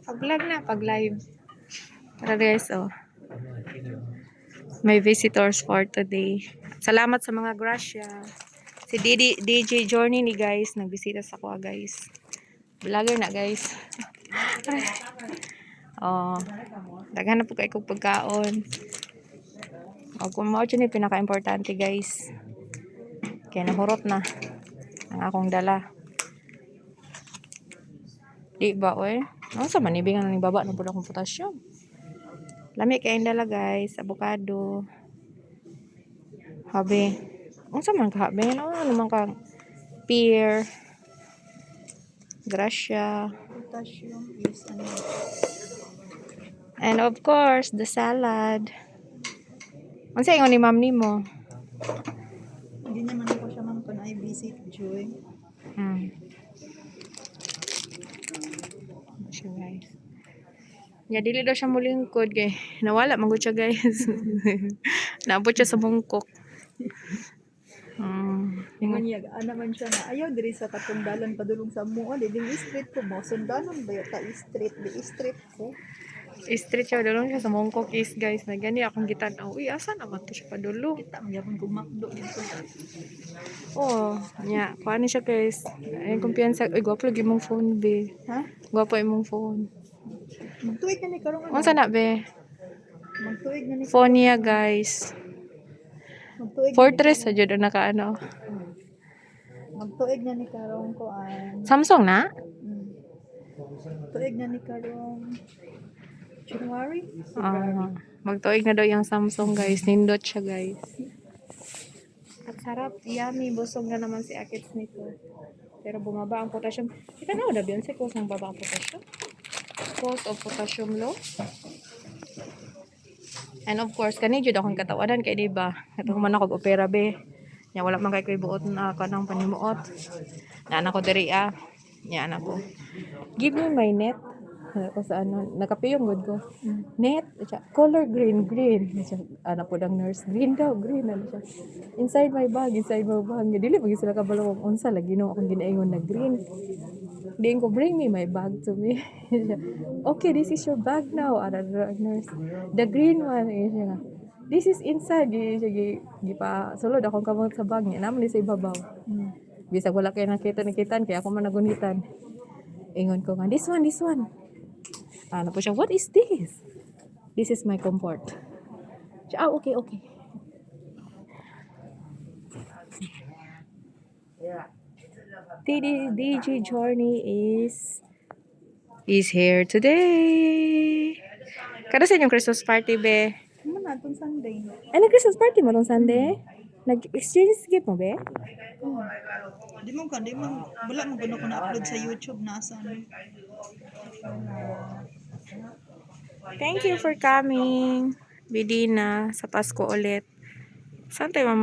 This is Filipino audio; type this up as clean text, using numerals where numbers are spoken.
Pag-vlog na, pag-live. Tara guys, oh. May visitors for today. Salamat sa mga grasya. Si DJ Journey ni guys, nagbisita sa ko guys. Vlogger na guys. Oh, daghan na po kayo kong pagkaon. O kung mo ni pinaka-importante guys. Kaya nahurot na ang akong dala. Di ba oy? Ano sa manibingan ng baba ng pula kong potassium. Lami kayong dala guys, avocado. Habi. Ano sa man kahabi? Ano naman kang pear. Gracia. Potassium is ano. And of course, the salad. Ano sa ingon ni ma'am ni mo? Hindi naman ako siya ma'am kung I visit Joy. Siya guys. Ya dili daw siya mulingkod kay nawala magud siya guys. Naabot siya sa bungkok. Ingon niya, naman siya na ayaw diri sa katong dalan padulong sa mua, di street ko mo sundanon ba ta street ko. Street siya dulong siya sa bungkok is guys na gani akong gitan-aw. Uy, asa naman to siya padulong? Kita man gyapon gumakdo dito. Oh, nya, kuan siya guys. Ay kumpiyansa. Uy, gwapo lagi mong phone be. Ha? Gwapo imong phone. Magtuig na ni karong Unsa na be? Magtuig na ni Phone niya guys. magtuig. Fortress sa jud naka ano. Magtuig na ni karong ko Samsung na? tuig na ni karong January. Magtuig na daw yung Samsung guys. Nindot siya guys. At sarap. Yummy. Busog na naman si Akits nito. Pero bumaba ang potassium. Kita na daw yun. Cause ng baba ang potassium. Cause of potassium low. And of course, kani jud akong katawanan kay diba? Katong man ako opera be. Nya wala man kay koy buot na kanang panimuot. Na anak ko diri Nya anak ko. Give me my net. Ko sa ano, nakapiyong good ko. Net, siya, color green. Siya, anak po ng nurse, green daw, green. Ano siya, inside my bag. Dili, pag sila kabalawang unsa, lagi no, akong ginaingon na green. Diin ko, bring me my bag to me. Siya, okay, this is your bag now, nurse. The green one, siya, this is inside. Siya, gipa, sulod akong kamot sa bag niya, naman sa ibabaw. Bisag wala kayo nakitan, kaya ako man nagunitan. Ingon ko nga, this one. Ano po siya, what is this? This is my comfort. Siya, okay. DJ Journey is here today. Kada sa inyong Christmas party, be? Ano na itong Sunday? Ano Christmas party mo tong Sunday? Nag-exchange gift mo, be? Di mo wala mo gano'n ko na-upload sa YouTube nasa ano. Thank you for coming, Bidina, sa Pasko ulit. Saan tayo